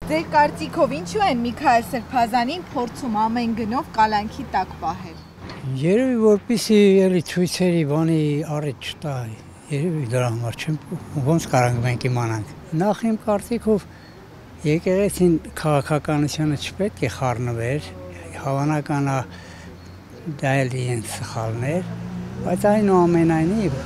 Ձեր կարծիքով ինչու են Միքայել Սրբազանին փորձում ամեն գնով կալանքի տակ պահել։ Երևի որպեսզի էլի ցույցերի բանի առիթ չտա։ Երևի դրա համար չեմ ոնց կարանք մենք իմանանք։ Նախ իմ կարծիքով եկեղեցին քաղաքականությունը չպետք է խառնվեր, հավանական է դա էլ իրենց սխալներ, բայց այնուամենայնիվ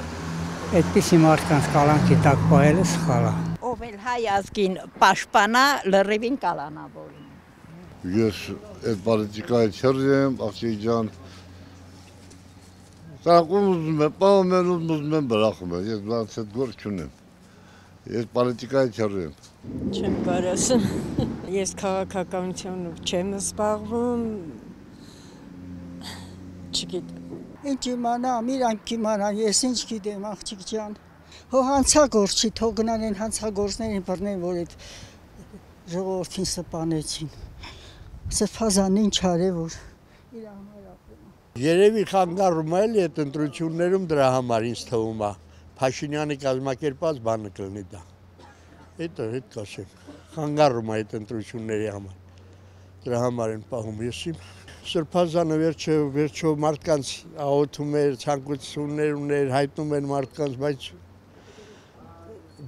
այդպիսի մարդկանց կալանքի տակ պահելը սխալ է։ Ով էլ հայ ազգին պաշտպանա, լրիվին կալանավորում։ Ես այդ պոլիտիկայի չեմ, աղջիկ ջան։ Սակում ուզում եմ, պահում եմ, ուզում եմ բրախում եմ, ես բանց այդ գործ չունեմ։ Ես պոլիտիկայի չեմ։ Չեմ կարասում, ես քաղաքականությամբ չեմ զբաղվում, չգիտեմ։ Ինչ իմանամ, իրանք իմանան, ես ինչ գիտեմ, աղջիկ ջան։ Հո հանցագործ չի, թող գնան են հանցագործներին բռնեն, որ այդ ժողովրդին սպանեցին։ Սրբազանն ինչ արել, որ իր համար ապրում։ Երևի խանգարում է էլի այդ ընտրություններում դրա համար ինձ թվում է։ Փաշինյանի կազմակերպած բանը կլինի դա։ Հետո հետ կասեմ։ Խանգարում է այդ ընտրությունների համար։ Դրա համար են պահում եսիմ։ Սրբազանը վերջո մարդկանց աղոթում էր, ցանկություններ ուներ, հայտնում են մարդկանց, բայց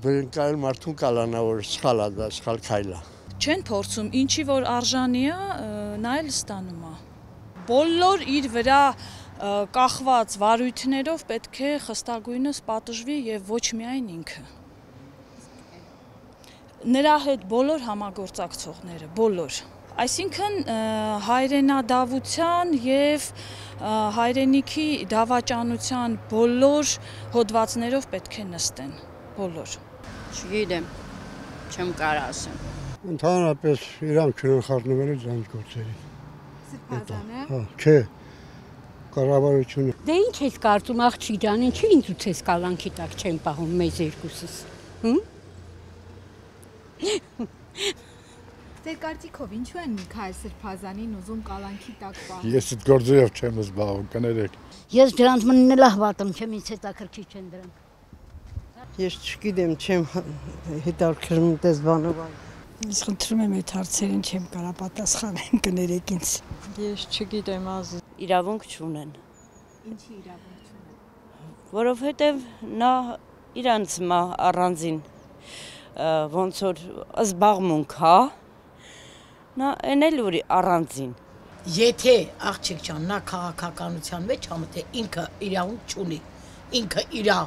բնկայել մարդուն կալանա, որ սխալ է դա, սխալ քայլ է։ Չեն փորձում, ինչի որ արժանի է, նա էլ ստանում է։ Բոլոր իր վրա կախված վարույթներով պետք է խստագույնս պատժվի եւ ոչ միայն ինքը։ Նրա հետ բոլոր համագործակցողները, բոլոր։ Այսինքն հայրենադավության եւ հայրենիքի դավաճանության բոլոր հոդվածներով պետք է նստեն, բոլոր։ Չգիտեմ, չեմ կարող ասեմ։ Ընդհանրապես իրանք չեն խառնվելու ձանձ գործերի։ Սրբազանը։ Հա, չէ։ Կառավարությունը։ Դե ինչ ես կարծում աղջիկ ջան, ինչի ինձ ու ցես կալանքի տակ չեն պահում մեզ երկուսս։ Ձեր կարծիքով ինչու են Միքայել Սրբազանին ուզում կալանքի տակ պահել։ Ես այդ գործերով չեմ զբաղվում, կներեք։ Ես դրանց մննելա հավատում չեմ, ինձ հետաքրքիր չեն դրանք։ Ես չգիտեմ, չեմ հետաքրքրում դες բանով։ Ես խնդրում եմ այդ հարցերին չեմ կարող պատասխանել, կներեք ինձ։ Ես չգիտեմ ազգ։ Իրավունք չունեն։ Ինչի իրավունք չունեն։ Որովհետև նա իրանց մա առանձին ոնց որ զբաղմունք հա նա էնել որ առանձին Եթե աղջիկ ջան նա քաղաքականության մեջ համթե ինքը իրավունք չունի ինքը իրա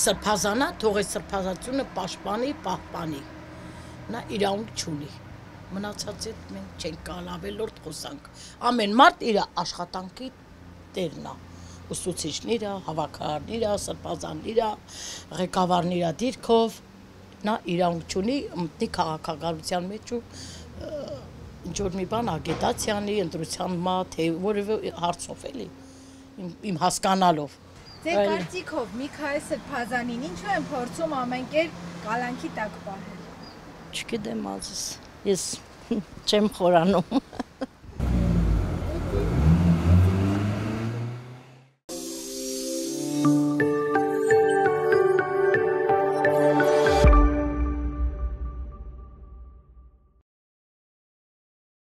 սրբազանա թող է սրբազանությունը պաշտպանի պահպանի նա իրավունք չունի մնացածը մենք չենք կարող ավելորդ խոսանք ամեն մարդ իր աշխատանքի տերն է ուսուցիչն իր հավաքարարն իր սրբազանն իր ղեկավարն իր դիրքով նա իրավունք չունի մտնի քաղաքականության մեջ ու ինչ որ մի բան ագիտացիանի ընտրության մա թե որևէ հարցով էլի իմ հասկանալով Ձեր կարծիքով Միքայել Սրբազանին ինչու են փորձում ամեն կերպ կալանքի տակ պահել։ Չգիտեմ ազս ես չեմ խորանում